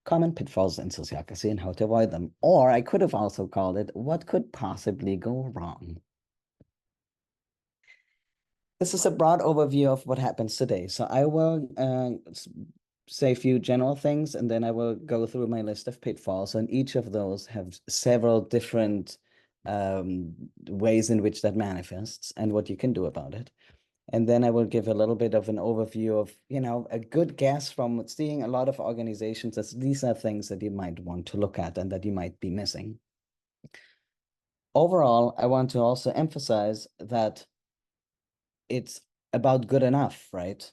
common pitfalls in sociocracy and how to avoid them. Or I could have also called it, what could possibly go wrong? This is a broad overview of what happens today. So I will say a few general things, and then I will go through my list of pitfalls. And each of those have several different ways in which that manifests and what you can do about it. And then I will give a little bit of an overview of, a good guess from seeing a lot of organizations as these are things that you might want to look at and that you might be missing. Overall, I want to also emphasize that it's about good enough, right?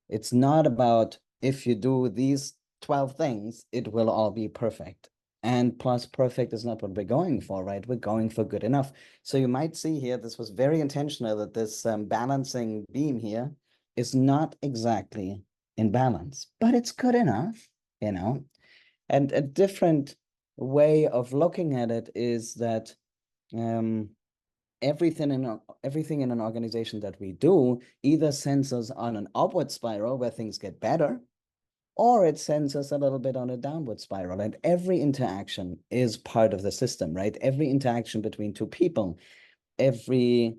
It's not about if you do these 12 things, it will all be perfect. And plus perfect is not what we're going for, right? We're going for good enough. So you might see here, this was very intentional that this balancing beam here is not exactly in balance, but it's good enough, And a different way of looking at it is that everything in an organization that we do either sends us on an upward spiral where things get better, or it sends us a little bit on a downward spiral. And every interaction is part of the system, right? Every interaction between two people, every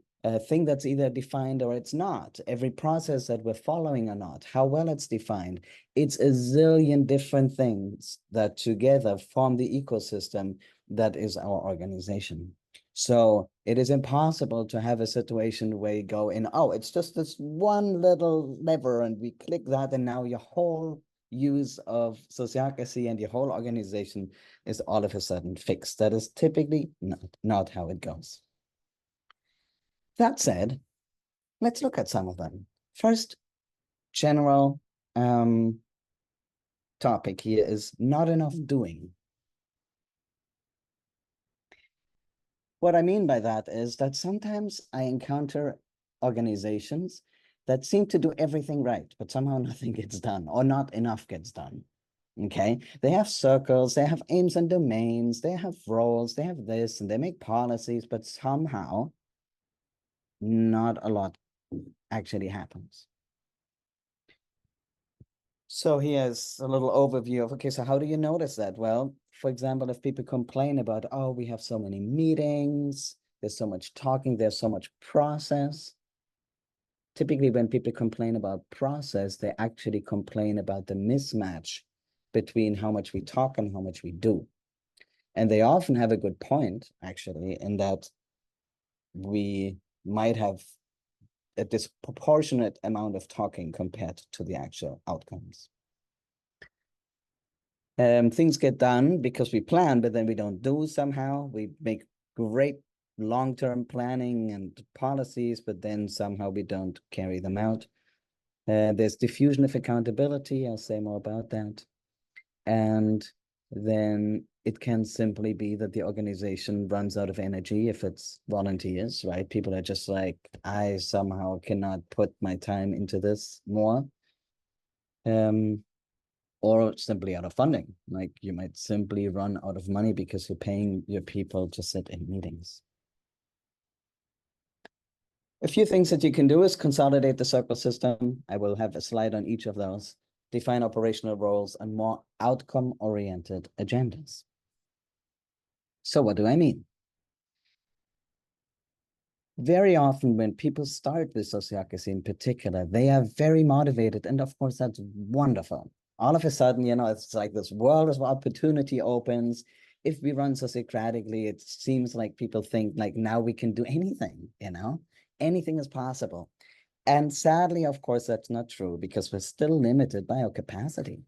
thing that's either defined or it's not, every process that we're following or not, how well it's defined, it's a zillion different things that together form the ecosystem that is our organization. So it is impossible to have a situation where you go in, oh, it's just this one little lever and we click that and now your whole use of sociocracy and your whole organization is all of a sudden fixed. That is typically not how it goes. That said, let's look at some of them. First, general topic here is not enough doing. What I mean by that is that sometimes I encounter organizations that seem to do everything right, but somehow nothing gets done or not enough gets done. Okay, they have circles, they have aims and domains, they have roles, they have this, and they make policies, but somehow not a lot actually happens. So here's a little overview of, okay, so how do you notice that? Well, for example, if people complain about, oh, we have so many meetings, there's so much talking, there's so much process. Typically, when people complain about process, they actually complain about the mismatch between how much we talk and how much we do. And they often have a good point, actually, in that we might have a disproportionate amount of talking compared to the actual outcomes. Things get done because we plan, but then we don't do somehow. We make great long-term planning and policies, but then somehow we don't carry them out. There's diffusion of accountability. I'll say more about that. And then it can simply be that the organization runs out of energy if it's volunteers, right? People are just like, I somehow cannot put my time into this more. Or simply out of funding. Like you might simply run out of money because you're paying your people to sit in meetings. A few things that you can do is consolidate the circle system. I will have a slide on each of those. Define operational roles and more outcome-oriented agendas. So what do I mean? Very often when people start with sociocracy in particular, they are very motivated. And of course, that's wonderful. All of a sudden, it's like this world of opportunity opens. If we run sociocratically, it seems like people think like now we can do anything, anything is possible. And sadly, of course, that's not true because we're still limited by our capacity.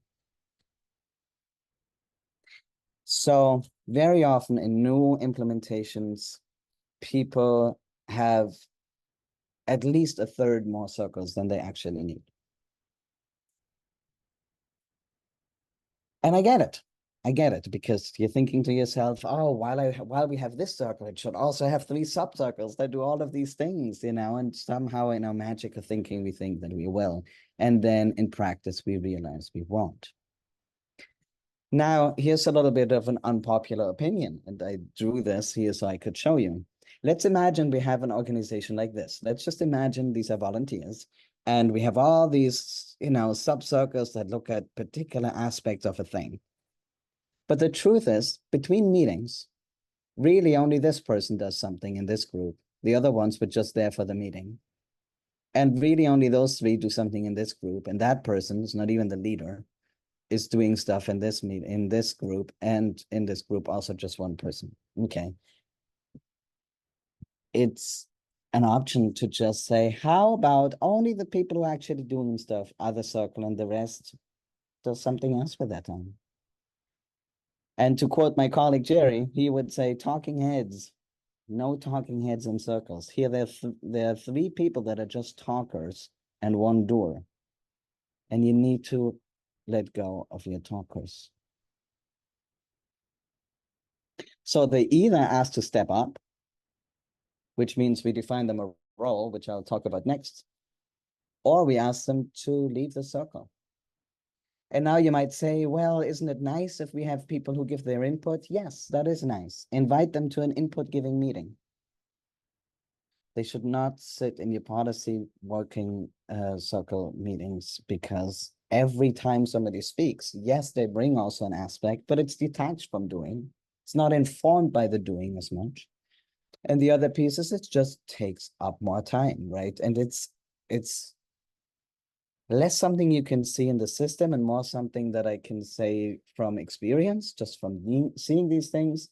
So very often in new implementations, people have at least a third more circles than they actually need. And I get it because you're thinking to yourself, oh, while we have this circle, it should also have 3 subcircles that do all of these things, and somehow in our magical thinking, we think that we will. And then in practice, we realize we won't. Now, here's a little bit of an unpopular opinion, and I drew this here so I could show you. Let's imagine we have an organization like this. Let's just imagine these are volunteers. And we have all these, sub-circles that look at particular aspects of a thing. But the truth is, between meetings, really only this person does something in this group. The other ones were just there for the meeting. And really only those three do something in this group. And that person is not even the leader, is doing stuff in this group, and in this group also just one person. Okay. It's an option to just say, how about only the people who are actually doing stuff are the circle and the rest does something else with that time. And to quote my colleague Jerry, he would say, talking heads, no talking heads in circles. Here there are three people that are just talkers and one doer. And you need to let go of your talkers. So they either ask to step up, which means we define them a role, which I'll talk about next, or we ask them to leave the circle. And now you might say, well, isn't it nice if we have people who give their input? Yes, that is nice. Invite them to an input-giving meeting. They should not sit in your policy working circle meetings, because every time somebody speaks, yes, they bring also an aspect, but it's detached from doing. It's not informed by the doing as much. And the other piece is it just takes up more time, right? And it's less something you can see in the system and more something that I can say from experience, just from seeing these things.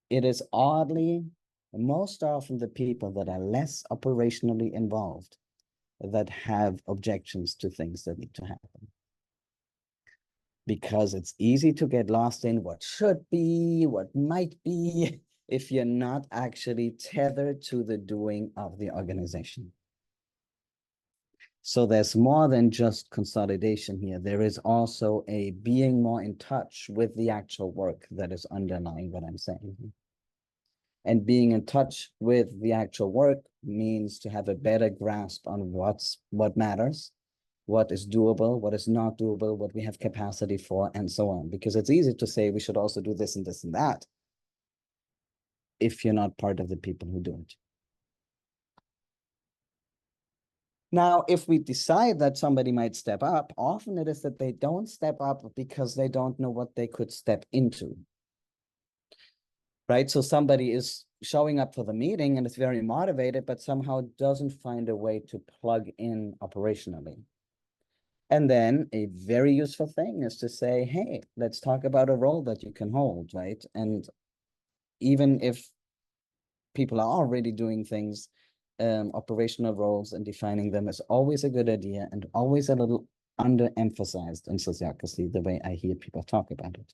It is oddly, most often the people that are less operationally involved that have objections to things that need to happen. Because it's easy to get lost in what should be, what might be, if you're not actually tethered to the doing of the organization. So there's more than just consolidation here. There is also a being more in touch with the actual work that is underlying what I'm saying. And being in touch with the actual work means to have a better grasp on what matters, what is doable, what is not doable, what we have capacity for, and so on. Because it's easy to say we should also do this and this and that if you're not part of the people who do it. Now, if we decide that somebody might step up, often it is that they don't step up because they don't know what they could step into. Right? So somebody is showing up for the meeting and is very motivated, but somehow doesn't find a way to plug in operationally. And then a very useful thing is to say, hey, let's talk about a role that you can hold, right? And even if people are already doing things, operational roles and defining them is always a good idea and always a little underemphasized in sociocracy, the way I hear people talk about it.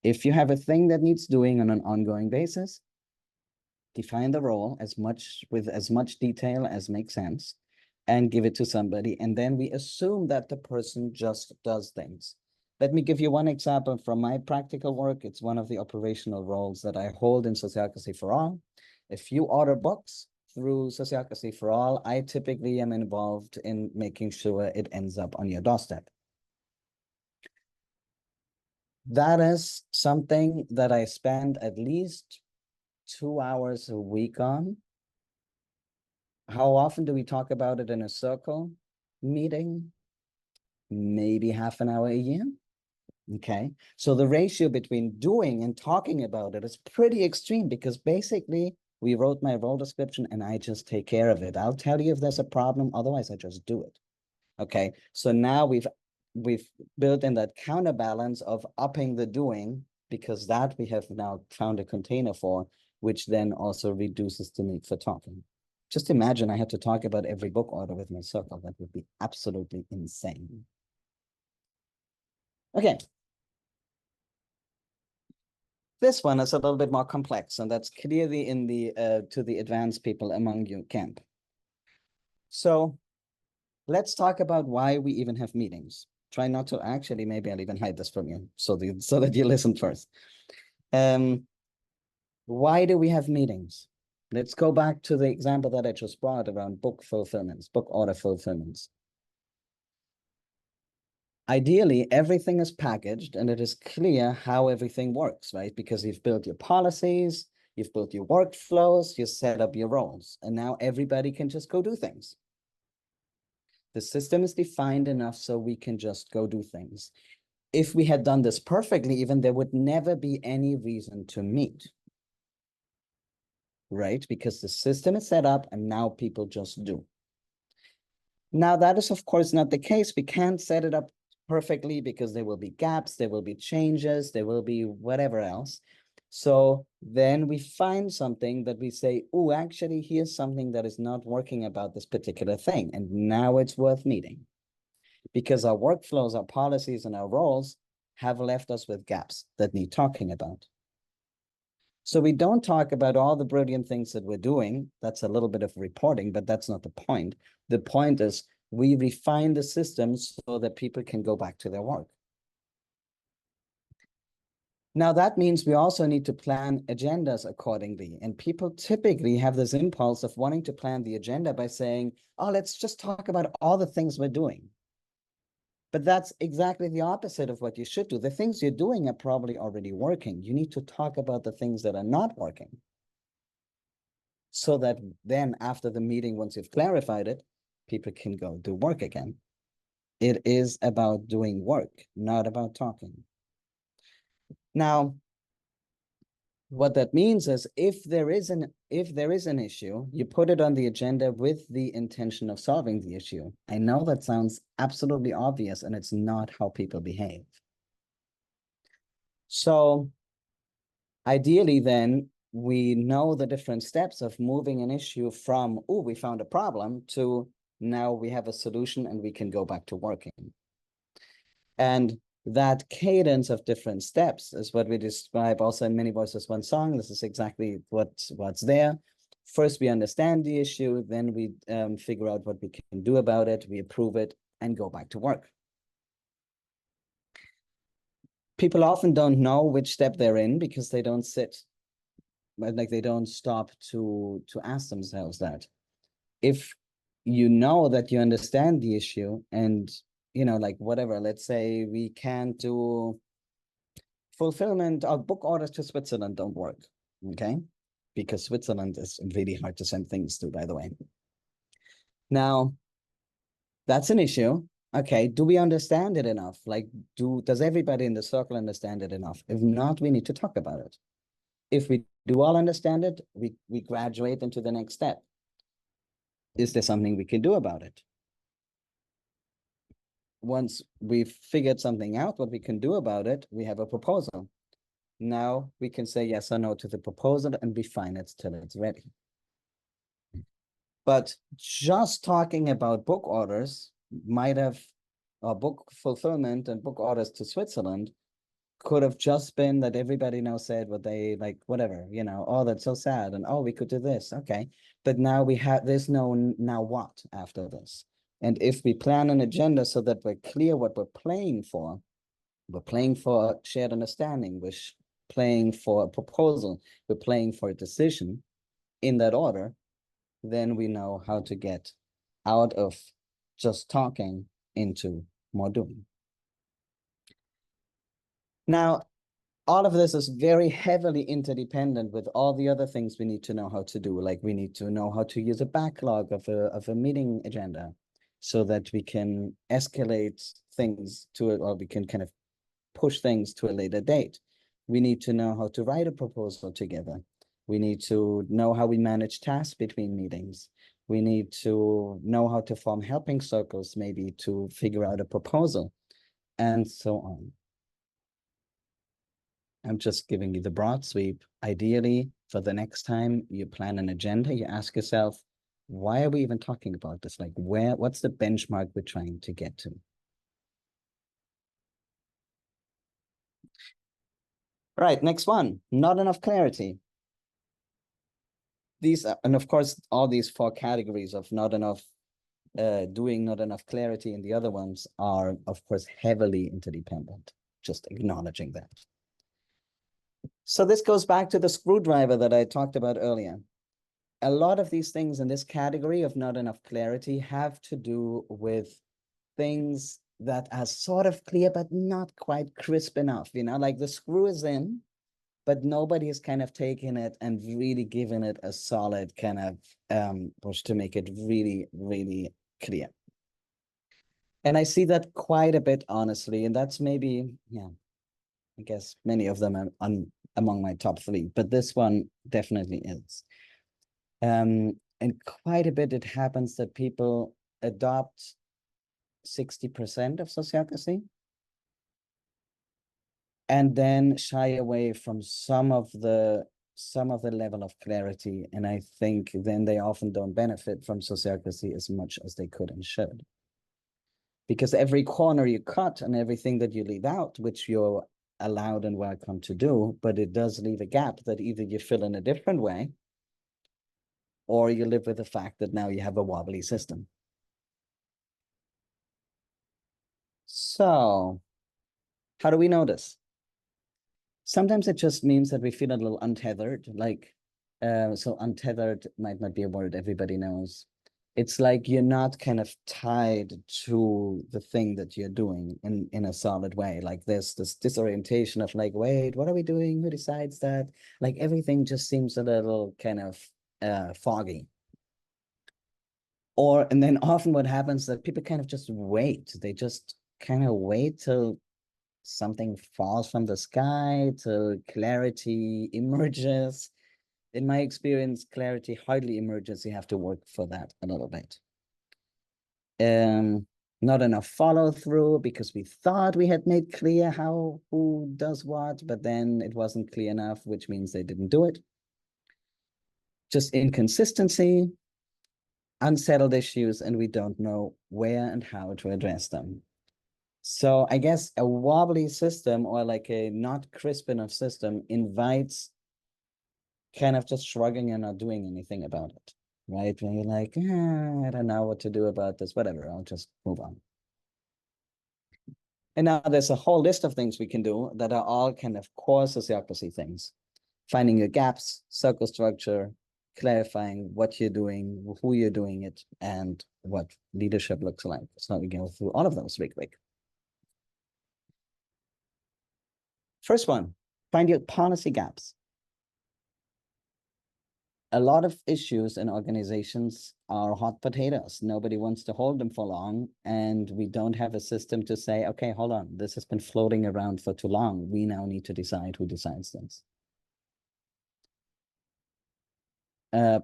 If you have a thing that needs doing on an ongoing basis, define the role with as much detail as makes sense and give it to somebody. And then we assume that the person just does things. Let me give you one example from my practical work. It's one of the operational roles that I hold in Sociocracy for All. If you order books through Sociocracy for All, I typically am involved in making sure it ends up on your doorstep. That is something that I spend at least 2 hours a week on. How often do we talk about it in a circle meeting? Maybe half an hour a year. Okay. So the ratio between doing and talking about it is pretty extreme, because basically we wrote my role description and I just take care of it. I'll tell you if there's a problem, otherwise I just do it. Okay. So now we've built in that counterbalance of upping the doing, because that we have now found a container for, which then also reduces the need for talking. Just imagine I had to talk about every book order with my circle. That would be absolutely insane. Okay. This one is a little bit more complex, and that's clearly in the to the advanced people among you camp. So let's talk about why we even have meetings. Try not to actually, maybe I'll even hide this from you so that you listen first. Why do we have meetings? Let's go back to the example that I just brought around book fulfillments, book order fulfillments. Ideally, everything is packaged and it is clear how everything works, right? Because you've built your policies, you've built your workflows, you set up your roles, and now everybody can just go do things. The system is defined enough so we can just go do things. If we had done this perfectly, even there would never be any reason to meet, right? Because the system is set up and now people just do. Now, that is, of course, not the case. We can't set it up perfectly because there will be gaps, there will be changes, there will be whatever else. So then we find something that we say, oh, actually, here's something that is not working about this particular thing. And now it's worth meeting. Because our workflows, our policies, and our roles have left us with gaps that need talking about. So we don't talk about all the brilliant things that we're doing. That's a little bit of reporting, but that's not the point. The point is we refine the systems so that people can go back to their work. Now, that means we also need to plan agendas accordingly. And people typically have this impulse of wanting to plan the agenda by saying, oh, let's just talk about all the things we're doing. But that's exactly the opposite of what you should do. The things you're doing are probably already working. You need to talk about the things that are not working. So that then after the meeting, once you've clarified it, people can go do work again. It is about doing work, not about talking. Now, what that means is if there is an issue, you put it on the agenda with the intention of solving the issue. I know that sounds absolutely obvious, and it's not how people behave. So ideally, then, we know the different steps of moving an issue from, oh, we found a problem, to now we have a solution and we can go back to working. And that cadence of different steps is what we describe also in Many Voices, One Song. This is exactly what's there. First, we understand the issue, then we figure out what we can do about it, we approve it, and go back to work. People often don't know which step they're in because they don't sit, like they don't stop to ask themselves that. If you know that you understand the issue and, like whatever, let's say we can't do fulfillment of book orders to Switzerland don't work, okay? Because Switzerland is really hard to send things to, by the way. Now, that's an issue. Okay, do we understand it enough? Like, does everybody in the circle understand it enough? If not, we need to talk about it. If we do all understand it, we graduate into the next step. Is there something we can do about it? Once we've figured something out, what we can do about it, we have a proposal. Now we can say yes or no to the proposal and refine it till it's ready. But just talking about book orders might have, book fulfillment and book orders to Switzerland could have just been that everybody now said what they like, whatever, oh, that's so sad. And oh, we could do this. Okay. But now there's no now what after this. And if we plan an agenda so that we're clear what we're playing for shared understanding, we're playing for a proposal, we're playing for a decision in that order, then we know how to get out of just talking into more doing. Now, all of this is very heavily interdependent with all the other things we need to know how to do. Like we need to know how to use a backlog of a meeting agenda so that we can escalate things to it, or we can kind of push things to a later date. We need to know how to write a proposal together. We need to know how we manage tasks between meetings. We need to know how to form helping circles, maybe to figure out a proposal, and so on. I'm just giving you the broad sweep. Ideally, for the next time you plan an agenda, you ask yourself, why are we even talking about this? Like, what's the benchmark we're trying to get to? Right, next one, not enough clarity. These, and of course, all these 4 categories of not enough doing, not enough clarity, and the other ones are, of course, heavily interdependent, just acknowledging that. So this goes back to the screwdriver that I talked about earlier. A lot of these things in this category of not enough clarity have to do with things that are sort of clear, but not quite crisp enough, like the screw is in, but nobody has kind of taken it and really given it a solid kind of push to make it really, really clear. And I see that quite a bit, honestly. And that's maybe, yeah, I guess many of them are among my top three, but this one definitely is. And quite a bit it happens that people adopt 60% of sociocracy and then shy away from some of the level of clarity. And I think then they often don't benefit from sociocracy as much as they could and should. Because every corner you cut and everything that you leave out, which you're allowed and welcome to do, but it does leave a gap that either you fill in a different way or you live with the fact that now you have a wobbly system. So how do we know this? Sometimes it just means that we feel a little untethered, like, so untethered might not be a word everybody knows. It's like you're not kind of tied to the thing that you're doing in a solid way. Like there's this disorientation of like, wait, what are we doing? Who decides that? Like everything just seems a little kind of foggy. And then often what happens is that people kind of just wait. They just kind of wait till something falls from the sky, till clarity emerges. In my experience, clarity hardly emerges. You have to work for that a little bit. Not enough follow through because we thought we had made clear who does what, but then it wasn't clear enough, which means they didn't do it. Just inconsistency, unsettled issues, and we don't know where and how to address them. So I guess a wobbly system or like a not crisp enough system invites kind of just shrugging and not doing anything about it, right? When you're like, I don't know what to do about this, whatever, I'll just move on. And now there's a whole list of things we can do that are all kind of core sociocracy things. Finding your gaps, circle structure, clarifying what you're doing, who you're doing it, and what leadership looks like. So we go through all of those real quick. First one, find your policy gaps. A lot of issues in organizations are hot potatoes. Nobody wants to hold them for long, and we don't have a system to say, okay, hold on, this has been floating around for too long. We now need to decide who decides this.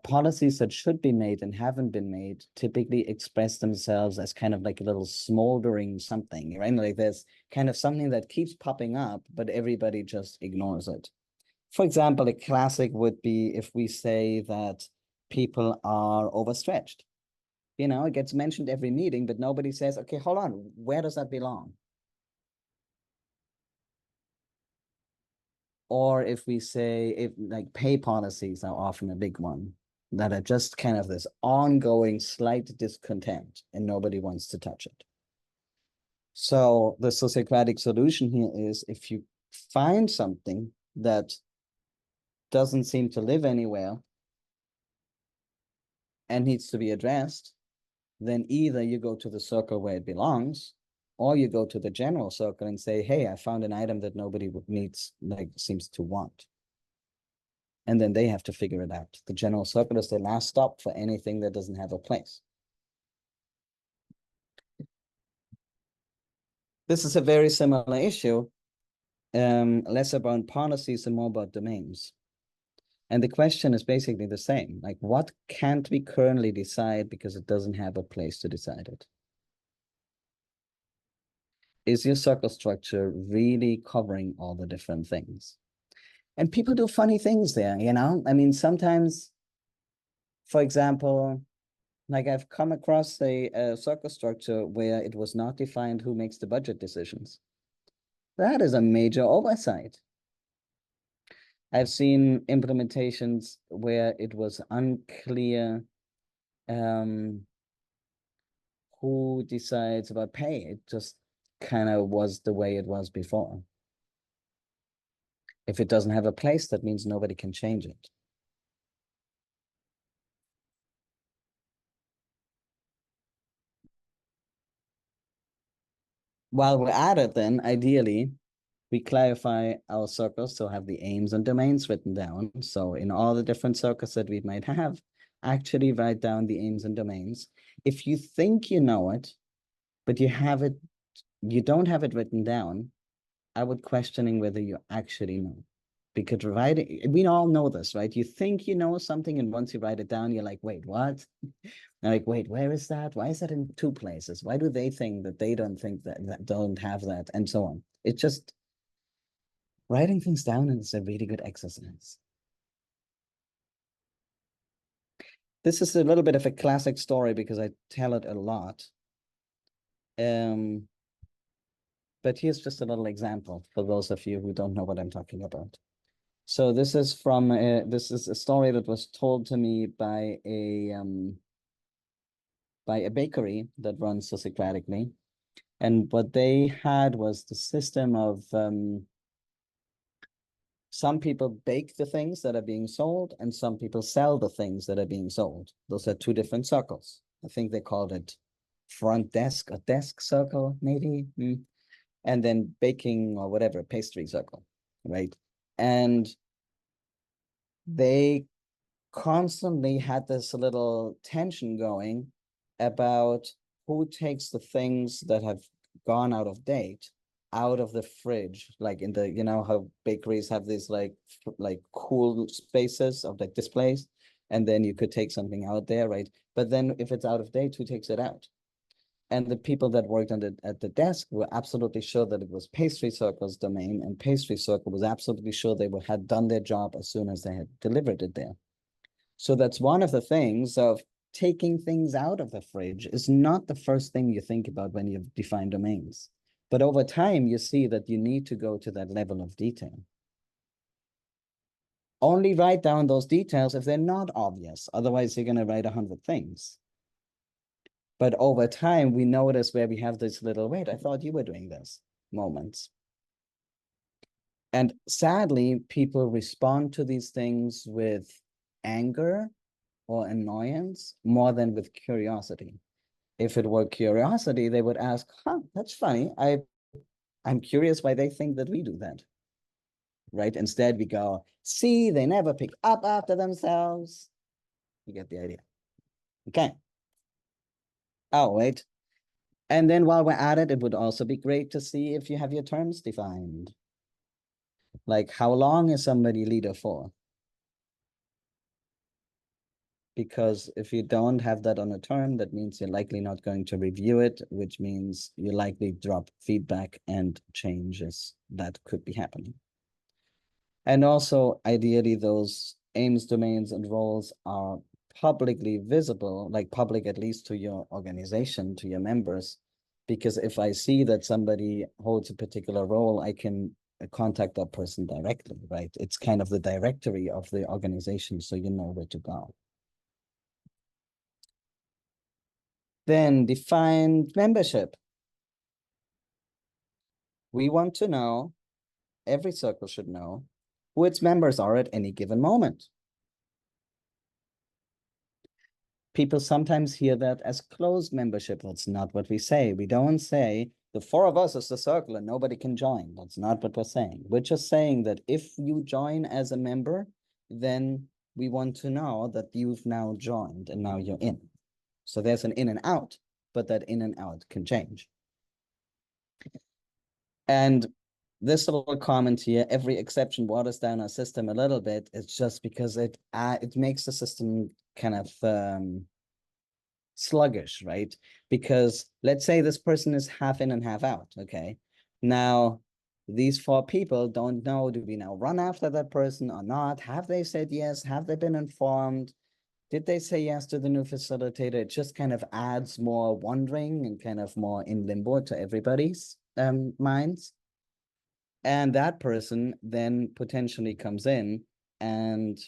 Policies that should be made and haven't been made typically express themselves as kind of like a little smoldering something, right? Like there's kind of something that keeps popping up, but everybody just ignores it. For example, a classic would be if we say that people are overstretched. You know, it gets mentioned every meeting, but nobody says, okay, hold on, where does that belong? Or if we say, if like pay policies are often a big one, that are just kind of this ongoing slight discontent and nobody wants to touch it. So the sociocratic solution here is if you find something that doesn't seem to live anywhere and needs to be addressed, then either you go to the circle where it belongs, or you go to the general circle and say, hey, I found an item that nobody needs, like seems to want. And then they have to figure it out. The general circle is the last stop for anything that doesn't have a place. This is a very similar issue, less about policies and more about domains. And the question is basically the same. Like, what can't we currently decide because it doesn't have a place to decide it? Is your circle structure really covering all the different things? And people do funny things there, you know? I mean, sometimes, for example, like I've come across a circle structure where it was not defined who makes the budget decisions. That is a major oversight. I've seen implementations where it was unclear who decides about pay. It just kind of was the way it was before. If it doesn't have a place, that means nobody can change it. While we're at it, then ideally, we clarify our circles to have the aims and domains written down. So in all the different circles that we might have, actually write down the aims and domains. If you think you know it, but you don't have it written down, I would questioning whether you actually know. Because writing, we all know this, right? You think you know something, and once you write it down, you're like, wait, what? And like, wait, where is that? Why is that in two places? Why do they think that they don't think that don't have that, and so on? It's just writing things down, and it's a really good exercise. This is a little bit of a classic story because I tell it a lot. But here's just a little example for those of you who don't know what I'm talking about. So this is from this is a story that was told to me by a bakery that runs Sociocratically, and what they had was the system of some people bake the things that are being sold, and some people sell the things that are being sold. Those are two different circles. I think they called it front desk or desk circle, maybe. And then baking or whatever, pastry circle, right? And they constantly had this little tension going about who takes the things that have gone out of date out of the fridge, like in the, you know how bakeries have these like cool spaces of like displays, and then you could take something out there, right? But then if it's out of date, who takes it out? And the people that worked on at the desk were absolutely sure that it was Pastry Circle's domain, and Pastry Circle was absolutely sure they had done their job as soon as they had delivered it there. So that's one of the things of taking things out of the fridge is not the first thing you think about when you define domains. But over time, you see that you need to go to that level of detail. Only write down those details if they're not obvious. Otherwise, you're going to write 100 things. But over time, we notice where we have this little, wait, I thought you were doing this moments. And sadly, people respond to these things with anger or annoyance more than with curiosity. If it were curiosity, they would ask, huh, that's funny. I'm curious why they think that we do that. Right? Instead, we go, see, they never pick up after themselves. You get the idea. Okay. Oh, wait. And then while we're at it, it would also be great to see if you have your terms defined. Like, how long is somebody leader for? Because if you don't have that on a term, that means you're likely not going to review it, which means you likely drop feedback and changes that could be happening. And also, ideally, those aims, domains, and roles are publicly visible, like public at least to your organization, to your members. Because if I see that somebody holds a particular role, I can contact that person directly, right? It's kind of the directory of the organization, so you know where to go. Then define membership. We want to know, every circle should know, who its members are at any given moment. People sometimes hear that as closed membership. That's not what we say. We don't say the four of us is the circle and nobody can join. That's not what we're saying. We're just saying that if you join as a member, then we want to know that you've now joined and now you're in. So there's an in and out, but that in and out can change. And this little comment here, every exception waters down our system a little bit. It's just because it makes the system kind of sluggish, right? Because let's say this person is half in and half out, okay? Now, these four people don't know, do we now run after that person or not? Have they said yes? Have they been informed? Did they say yes to the new facilitator? It just kind of adds more wondering and kind of more in limbo to everybody's minds. And that person then potentially comes in and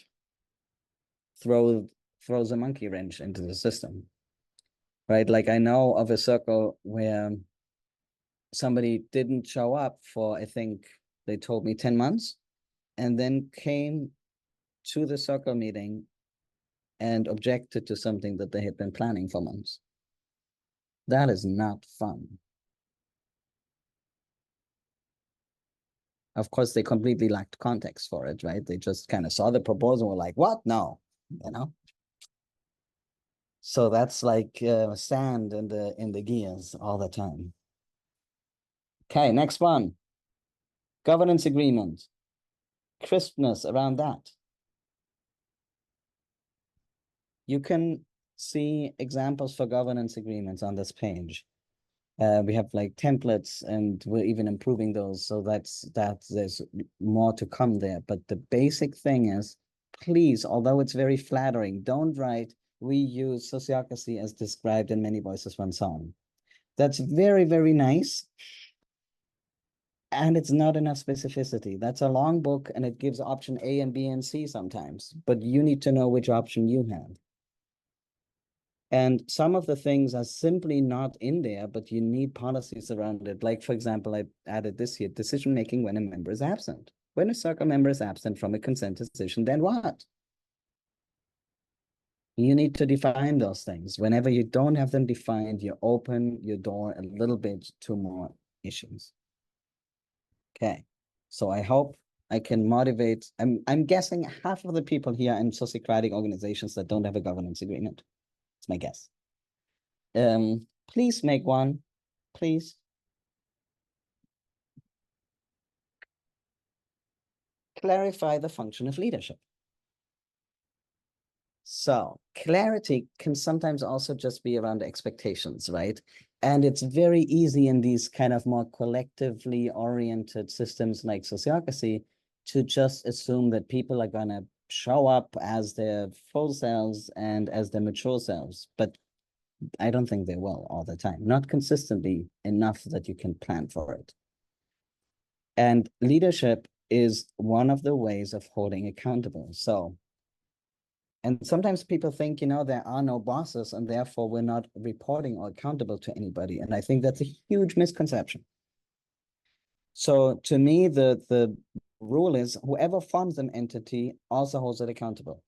throws a monkey wrench into the system, right? Like I know of a circle where somebody didn't show up for, I think they told me 10 months, and then came to the circle meeting and objected to something that they had been planning for months. That is not fun. Of course, they completely lacked context for it, right? They just kind of saw the proposal and were like, what? No, you know? So that's like sand in the gears all the time. Okay, next one. Governance agreement. Crispness around that. You can see examples for governance agreements on this page. We have like templates, and we're even improving those. So that's there's more to come there. But the basic thing is, please, although it's very flattering, don't write, we use sociocracy as described in Many Voices, One Song. That's very, very nice. And it's not enough specificity. That's a long book, and it gives option A and B and C sometimes, but you need to know which option you have. And some of the things are simply not in there, but you need policies around it. Like, for example, I added this here, decision-making when a member is absent. When a circle member is absent from a consent decision, then what? You need to define those things. Whenever you don't have them defined, you open your door a little bit to more issues. Okay, so I hope I can motivate. I'm guessing half of the people here in sociocratic organizations that don't have a governance agreement. It's my guess. Please make one, please. Clarify the function of leadership. So clarity can sometimes also just be around expectations, right? And it's very easy in these kind of more collectively oriented systems like sociocracy to just assume that people are going to show up as their full selves and as their mature selves. But I don't think they will all the time, not consistently enough that you can plan for it. And leadership is one of the ways of holding accountable. So, and sometimes people think, there are no bosses and therefore we're not reporting or accountable to anybody. And I think that's a huge misconception. So to me, the rule is whoever forms an entity also holds it accountable.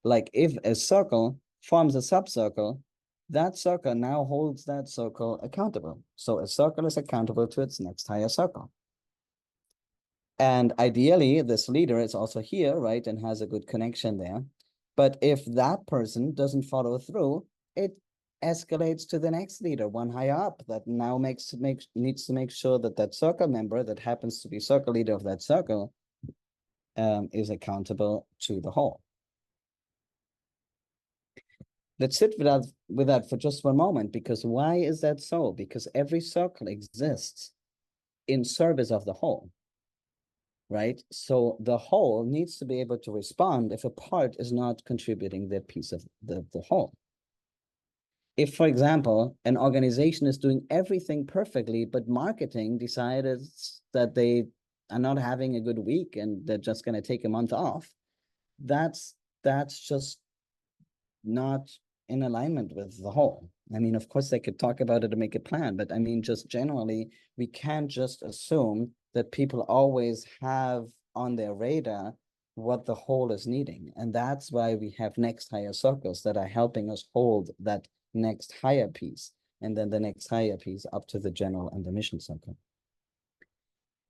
Like if a circle forms a subcircle, that circle now holds that circle accountable. So a circle is accountable to its next higher circle. And ideally, this leader is also here, right, and has a good connection there. But if that person doesn't follow through, it escalates to the next leader, one higher up, that now needs to make sure that that circle member that happens to be circle leader of that circle is accountable to the whole. Let's sit with that for just one moment, because why is that so? Because every circle exists in service of the whole. Right? So the whole needs to be able to respond if a part is not contributing their piece of the whole. If, for example, an organization is doing everything perfectly, but marketing decided that they are not having a good week and they're just going to take a month off, that's just not in alignment with the whole. I mean, of course, they could talk about it and make a plan, but I mean, just generally, we can't just assume that people always have on their radar what the whole is needing. And that's why we have next higher circles that are helping us hold that next higher piece, and then the next higher piece up to the general and the mission circle.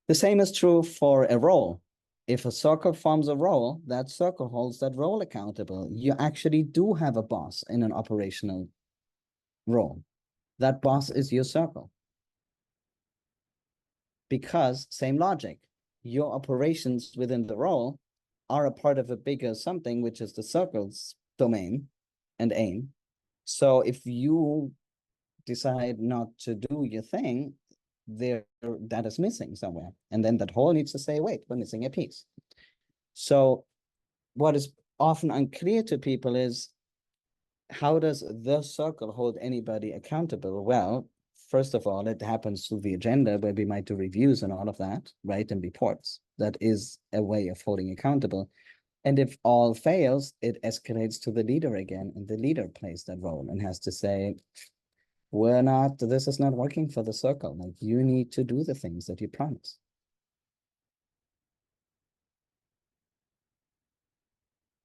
The same is true for a role. If a circle forms a role, that circle holds that role accountable. You actually do have a boss in an operational role. That boss is your circle. Because same logic, your operations within the role are a part of a bigger something, which is the circle's domain and aim. So if you decide not to do your thing, that is missing somewhere. And then that whole needs to say, wait, we're missing a piece. So what is often unclear to people is, how does the circle hold anybody accountable? Well, first of all, it happens through the agenda where we might do reviews and all of that, right? And reports. That is a way of holding accountable. And if all fails, it escalates to the leader again, and the leader plays that role and has to say, this is not working for the circle. Like, you need to do the things that you promise.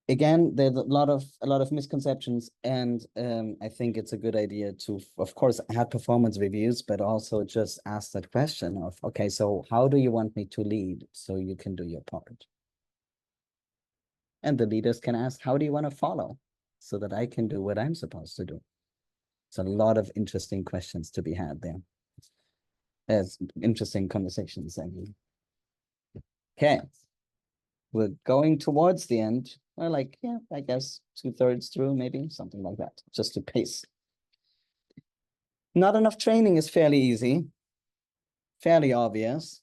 Again, there's a lot of misconceptions, and I think it's a good idea to, of course, have performance reviews, but also just ask that question of, okay, so how do you want me to lead so you can do your part? And the leaders can ask, how do you want to follow? so that I can do what I'm supposed to do? It's a lot of interesting questions to be had there. There's interesting conversations, I mean. Okay, we're going towards the end. Well, like, yeah, I guess 2/3 through, maybe something like that, just to pace. Not enough training is fairly easy, fairly obvious.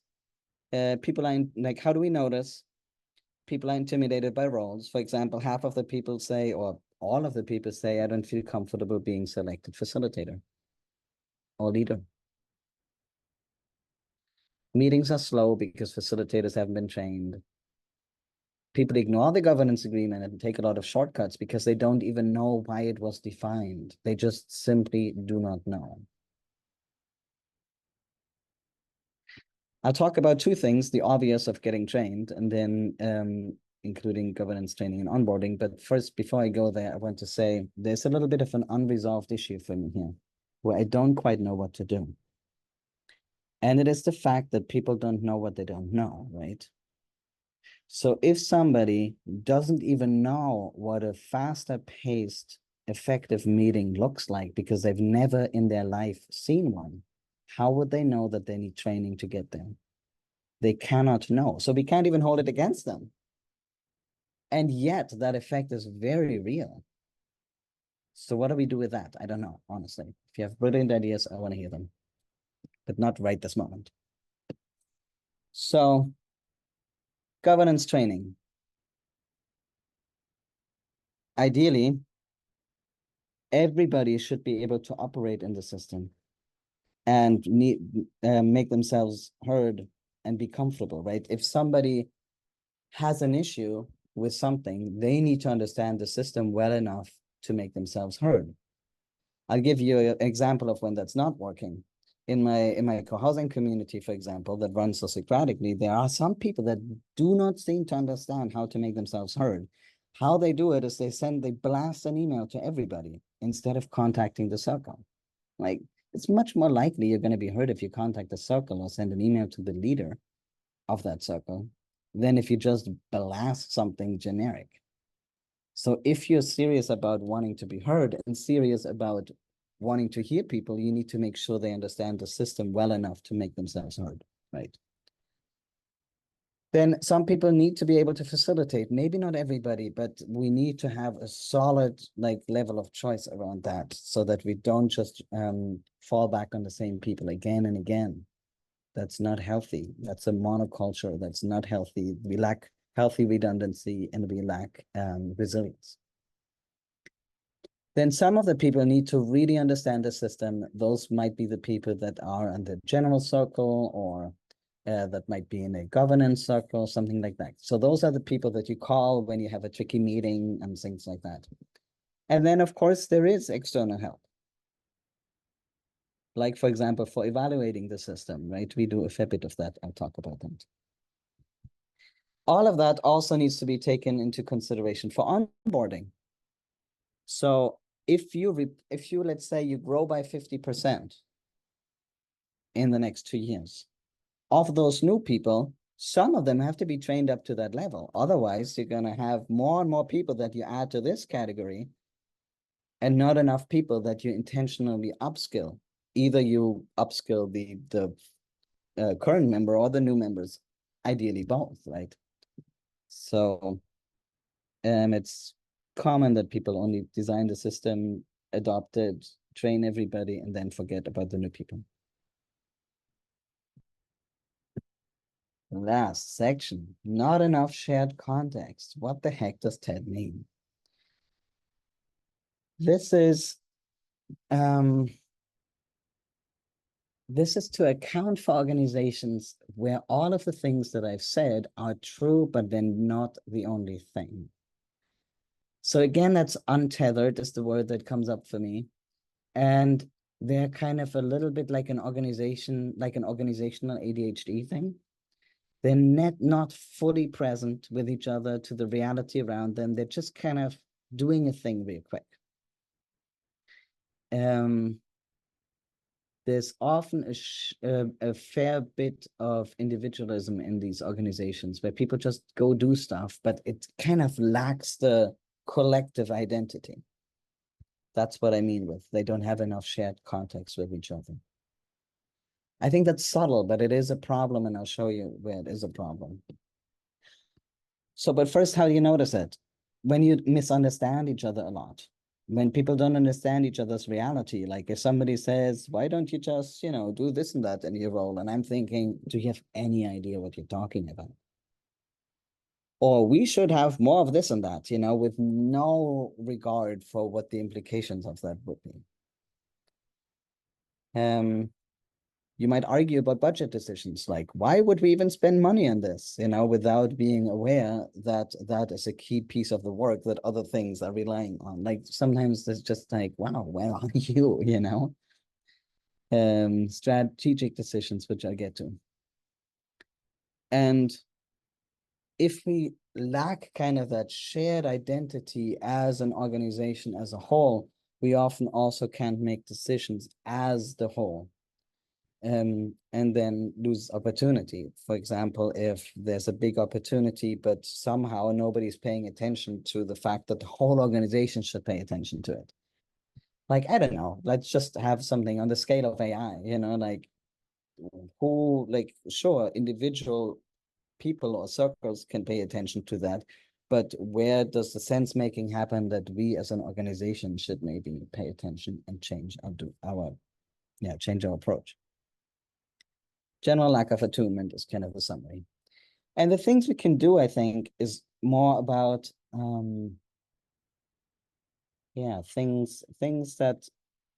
People are like, how do we notice? People are intimidated by roles. For example, half of the people say, or all of the people say, I don't feel comfortable being selected facilitator or leader. Meetings are slow because facilitators haven't been trained. People ignore the governance agreement and take a lot of shortcuts because they don't even know why it was defined. They just simply do not know. I'll talk about two things, the obvious of getting trained, and then including governance training and onboarding. But first, before I go there, I want to say there's a little bit of an unresolved issue for me here, where I don't quite know what to do. And it is the fact that people don't know what they don't know, right? So if somebody doesn't even know what a faster paced, effective meeting looks like because they've never in their life seen one, how would they know that they need training to get there? They cannot know. So we can't even hold it against them. And yet that effect is very real. So what do we do with that? I don't know, honestly. If you have brilliant ideas, I want to hear them, but not right this moment. So governance training. Ideally, everybody should be able to operate in the system and make themselves heard and be comfortable, right? If somebody has an issue with something, they need to understand the system well enough to make themselves heard. I'll give you an example of when that's not working. In my co-housing community, for example, that runs sociocratically, there are some people that do not seem to understand how to make themselves heard. How they do it is they blast an email to everybody instead of contacting the circle. Like, it's much more likely you're going to be heard if you contact the circle or send an email to the leader of that circle than if you just blast something generic. So if you're serious about wanting to be heard and serious about wanting to hear people, you need to make sure they understand the system well enough to make themselves heard, right? Then some people need to be able to facilitate. Maybe not everybody, but we need to have a solid level of choice around that so that we don't just fall back on the same people again and again. That's not healthy. That's a monoculture. That's not healthy. We lack healthy redundancy and we lack resilience. Then some of the people need to really understand the system. Those might be the people that are in the general circle or that might be in a governance circle, something like that. So those are the people that you call when you have a tricky meeting and things like that. And then, of course, there is external help. Like, for example, for evaluating the system, right? We do a fair bit of that. I'll talk about that. All of that also needs to be taken into consideration for onboarding. So if you let's say you grow by 50% in the next 2 years, of those new people, some of them have to be trained up to that level. Otherwise, you're going to have more and more people that you add to this category and not enough people that you intentionally upskill. Either you upskill the current member or the new members, ideally both, right? So it's common that people only design the system, adopt it, train everybody, and then forget about the new people. Last section, not enough shared context. What the heck does TED mean? This is to account for organizations where all of the things that I've said are true, but then not the only thing. So again, that's untethered is the word that comes up for me. And they're kind of a little bit like an organization, like an organizational ADHD thing. They're not fully present with each other to the reality around them. They're just kind of doing a thing real quick. There's often a fair bit of individualism in these organizations where people just go do stuff, but it kind of lacks the collective identity. That's what I mean with they don't have enough shared context with each other. I think that's subtle, but it is a problem, and I'll show you where it is a problem. So, but first, how do you notice it? When you misunderstand each other a lot, when people don't understand each other's reality, like if somebody says, why don't you just, do this and that in your role? And I'm thinking, do you have any idea what you're talking about? Or we should have more of this and that, with no regard for what the implications of that would be. You might argue about budget decisions, like why would we even spend money on this, without being aware that that is a key piece of the work that other things are relying on. Like sometimes it's just like, wow, where are you, strategic decisions, which I'll get to. And if we lack kind of that shared identity as an organization as a whole, we often also can't make decisions as the whole. And then lose opportunity. For example, if there's a big opportunity, but somehow nobody's paying attention to the fact that the whole organization should pay attention to it. Like, I don't know, let's just have something on the scale of AI, like sure, individual people or circles can pay attention to that, but where does the sense making happen that we as an organization should maybe pay attention and change our approach? General lack of attunement is kind of the summary. And the things we can do, I think, is more about things that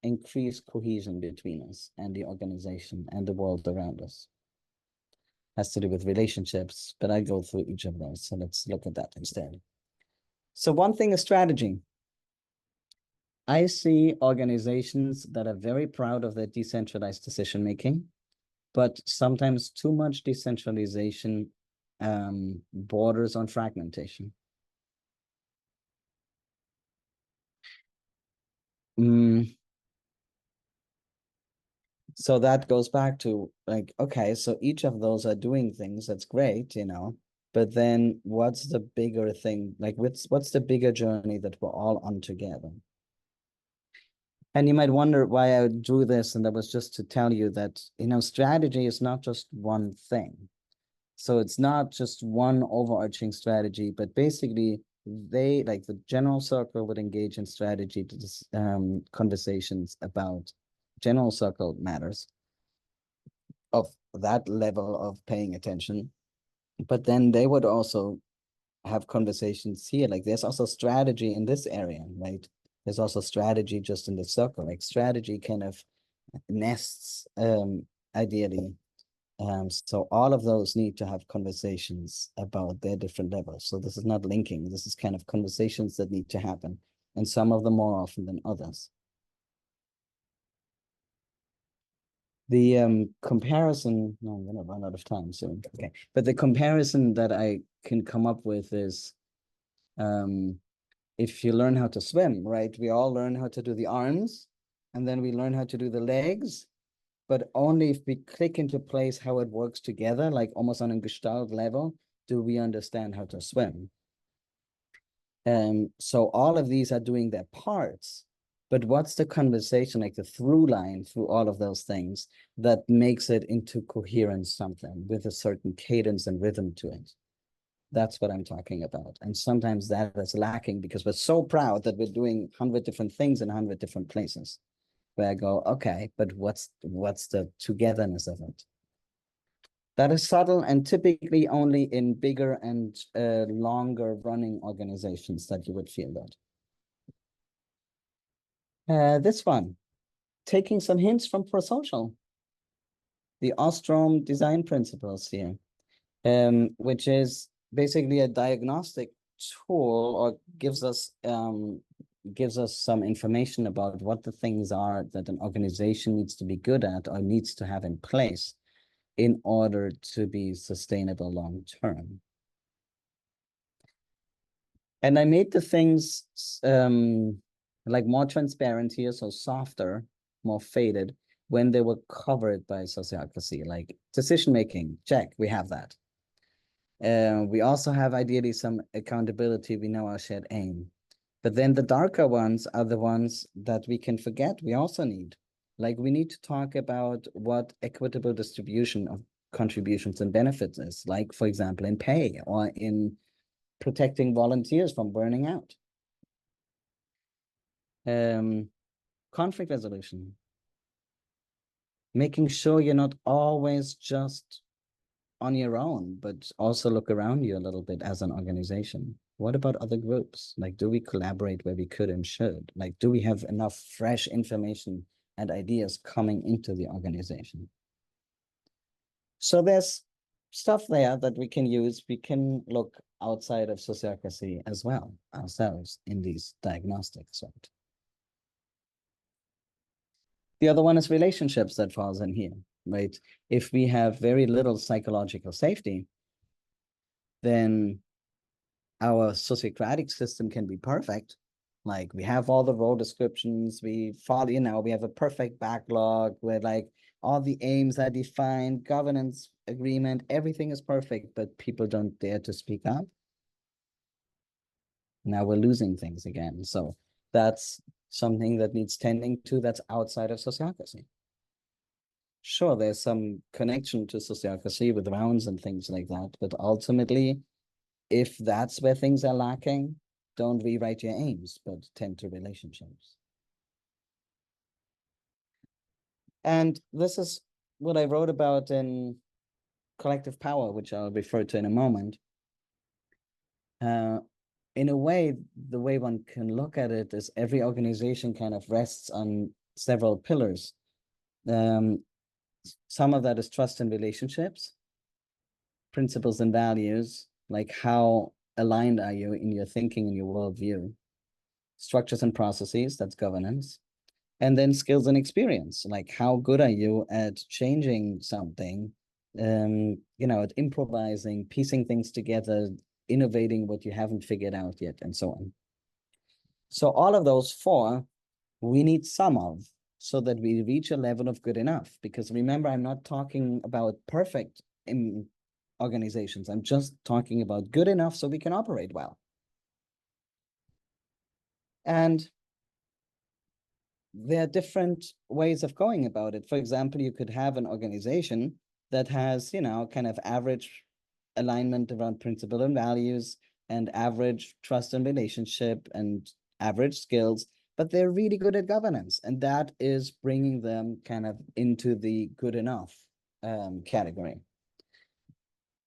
increase cohesion between us and the organization and the world around us. Has to do with relationships, but I go through each of those. So let's look at that instead. So one thing is strategy. I see organizations that are very proud of their decentralized decision making, but sometimes too much decentralization borders on fragmentation. So that goes back to like, okay, so each of those are doing things, that's great, but then what's the bigger thing? Like what's the bigger journey that we're all on together? And you might wonder why I drew this, and that was just to tell you that, strategy is not just one thing. So it's not just one overarching strategy, but basically they, like the general circle, would engage in strategy conversations about general circle matters of that level of paying attention. But then they would also have conversations here. Like there's also strategy in this area, right? There's also strategy just in the circle. Like strategy kind of nests ideally. So all of those need to have conversations about their different levels. So this is not linking. This is kind of conversations that need to happen, and some of them more often than others. The comparison, no, I'm going to run out of time soon. Okay. But the comparison that I can come up with is if you learn how to swim, right? We all learn how to do the arms, and then we learn how to do the legs, but only if we click into place how it works together, like almost on a gestalt level, do we understand how to swim. So all of these are doing their parts, but what's the conversation, like the through line through all of those things that makes it into coherence, something with a certain cadence and rhythm to it? That's what I'm talking about. And sometimes that is lacking because we're so proud that we're doing 100 different things in 100 different places. Where I go, okay, but what's the togetherness of it? That is subtle and typically only in bigger and longer running organizations that you would feel that. This one, taking some hints from ProSocial, the Ostrom design principles here, which is basically a diagnostic tool, or gives us some information about what the things are that an organization needs to be good at or needs to have in place in order to be sustainable long term. And I made the things like more transparent here, so softer, more faded, when they were covered by sociocracy, like decision making, check, we have that. We also have ideally some accountability, we know our shared aim. But then the darker ones are the ones that we can forget we also need. Like we need to talk about what equitable distribution of contributions and benefits is, like, for example, in pay or in protecting volunteers from burning out. Conflict resolution, making sure you're not always just on your own, but also look around you a little bit as an organization. What about other groups? Like, do we collaborate where we could and should? Like, do we have enough fresh information and ideas coming into the organization? So there's stuff there that we can use. We can look outside of sociocracy as well, ourselves, in these diagnostics, right? The other one is relationships that falls in here, right? If we have very little psychological safety, then our sociocratic system can be perfect. Like we have all the role descriptions, we follow, we have a perfect backlog where like all the aims are defined, governance agreement, everything is perfect, but people don't dare to speak up. Now we're losing things again. So that's something that needs tending to, that's outside of sociocracy. Sure, there's some connection to sociocracy with rounds and things like that, but ultimately, if that's where things are lacking, don't rewrite your aims, but tend to relationships. And this is what I wrote about in Collective Power, which I'll refer to in a moment. In a way, the way one can look at it is every organization kind of rests on several pillars. Some of that is trust and relationships, principles and values, like how aligned are you in your thinking and your worldview, structures and processes, that's governance, and then skills and experience, like how good are you at changing something, at improvising, piecing things together, innovating what you haven't figured out yet, and so on. So all of those four, we need some of, so that we reach a level of good enough. Because remember, I'm not talking about perfect in organizations. I'm just talking about good enough so we can operate well. And there are different ways of going about it. For example, you could have an organization that has, kind of average alignment around principle and values and average trust and relationship and average skills, but they're really good at governance. And that is bringing them kind of into the good enough category.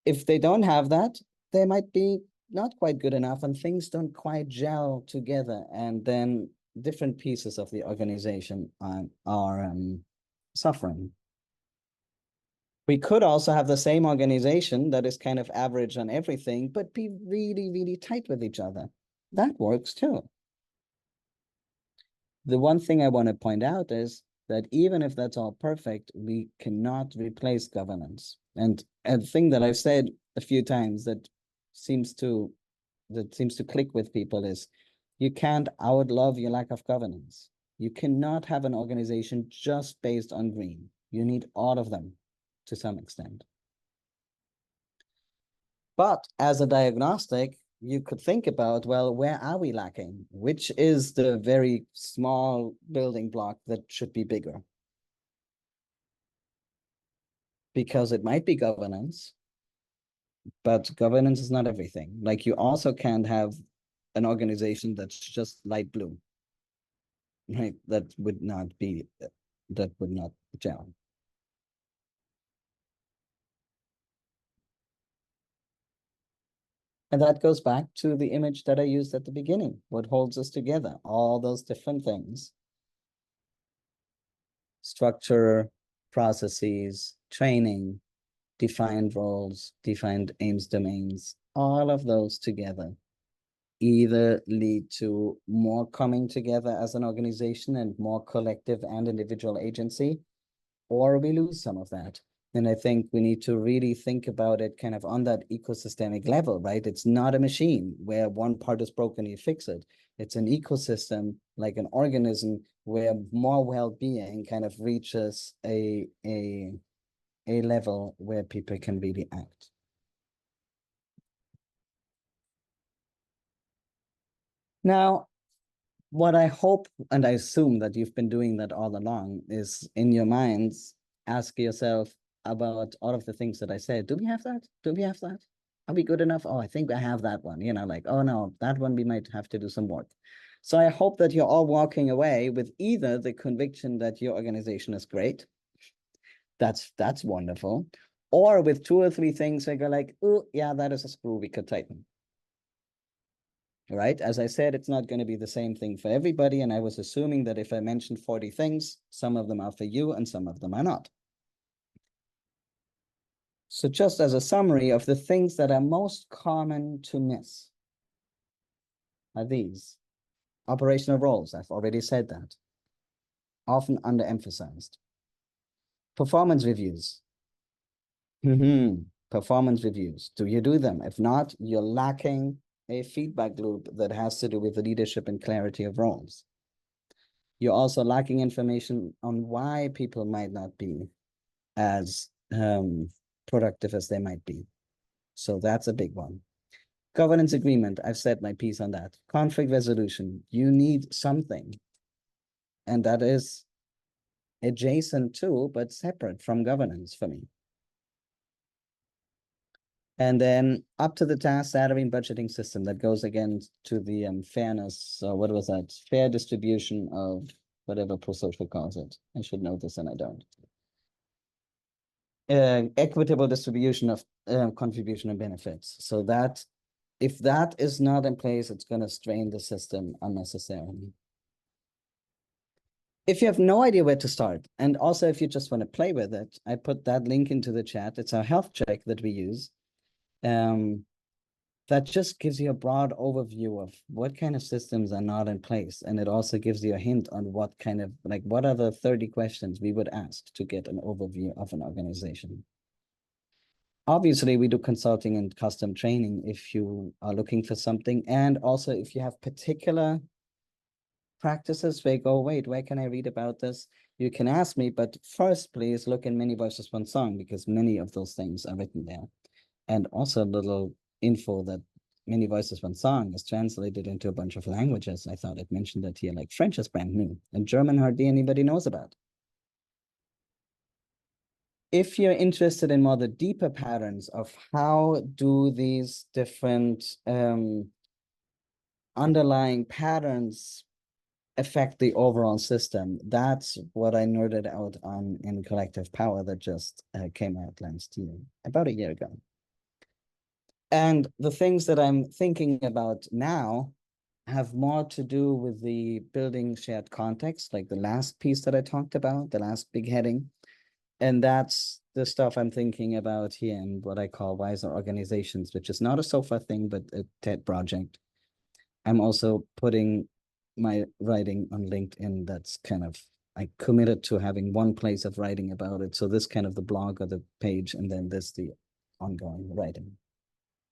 If they don't have that, they might be not quite good enough and things don't quite gel together. And then different pieces of the organization are suffering. We could also have the same organization that is kind of average on everything, but be really, really tight with each other. That works too. The one thing I want to point out is that even if that's all perfect, we cannot replace governance. And a thing that I've said a few times that seems to click with people is you can't outlove your lack of governance. You cannot have an organization just based on green. You need all of them to some extent. But as a diagnostic, you could think about, well, where are we lacking? Which is the very small building block that should be bigger? Because it might be governance, but governance is not everything. Like you also can't have an organization that's just light blue, right? That would not gel. And that goes back to the image that I used at the beginning. What holds us together? All those different things. Structure, processes, training, defined roles, defined aims, domains, all of those together either lead to more coming together as an organization and more collective and individual agency, or we lose some of that. And I think we need to really think about it kind of on that ecosystemic level, right? It's not a machine where one part is broken, you fix it. It's an ecosystem, like an organism, where more well-being kind of reaches a level where people can really act. Now, what I hope and I assume that you've been doing that all along is in your minds, ask yourself about all of the things that I said. Do we have that? Do we have that? Are we good enough? Oh, I think I have that one. Like, oh no, that one we might have to do some work. So I hope that you're all walking away with either the conviction that your organization is great. That's wonderful. Or with two or three things where you're like, oh, yeah, that is a screw we could tighten. Right? As I said, it's not going to be the same thing for everybody. And I was assuming that if I mentioned 40 things, some of them are for you and some of them are not. So just as a summary of the things that are most common to miss are these. Operational roles, I've already said that. Often underemphasized. Performance reviews. Performance reviews. Do you do them? If not, you're lacking a feedback loop that has to do with the leadership and clarity of roles. You're also lacking information on why people might not be as productive as they might be. So that's a big one. Governance agreement, I've said my piece on that. Conflict resolution, you need something. And that is adjacent to, but separate from governance for me. And then up to the task salary and budgeting system that goes again to the fairness, or what was that? Fair distribution of whatever pro-social calls it. I should know this and I don't. Equitable distribution of contribution and benefits. So that if that is not in place, it's going to strain the system unnecessarily. If you have no idea where to start, and also if you just want to play with it, I put that link into the chat. It's our health check that we use. That just gives you a broad overview of what kind of systems are not in place. And it also gives you a hint on what kind of, like, what are the 30 questions we would ask to get an overview of an organization. Obviously, we do consulting and custom training if you are looking for something. And also if you have particular practices where you go, wait, where can I read about this? You can ask me, but first, please look in Many Voices, One Song, because many of those things are written there. And also a little info that Many Voices, One Song is translated into a bunch of languages. I thought I'd mention that here, like French is brand new, and German hardly anybody knows about. If you're interested in more the deeper patterns of how do these different underlying patterns affect the overall system, that's what I nerded out on in Collective Power that just came out last year, about a year ago. And the things that I'm thinking about now have more to do with the building shared context, like the last piece that I talked about, the last big heading. And that's the stuff I'm thinking about here in what I call Wiser Organizations, which is not a SOFA thing, but a TED project. I'm also putting my writing on LinkedIn. That's kind of, I committed to having one place of writing about it. So this kind of the blog or the page, and then this the ongoing writing.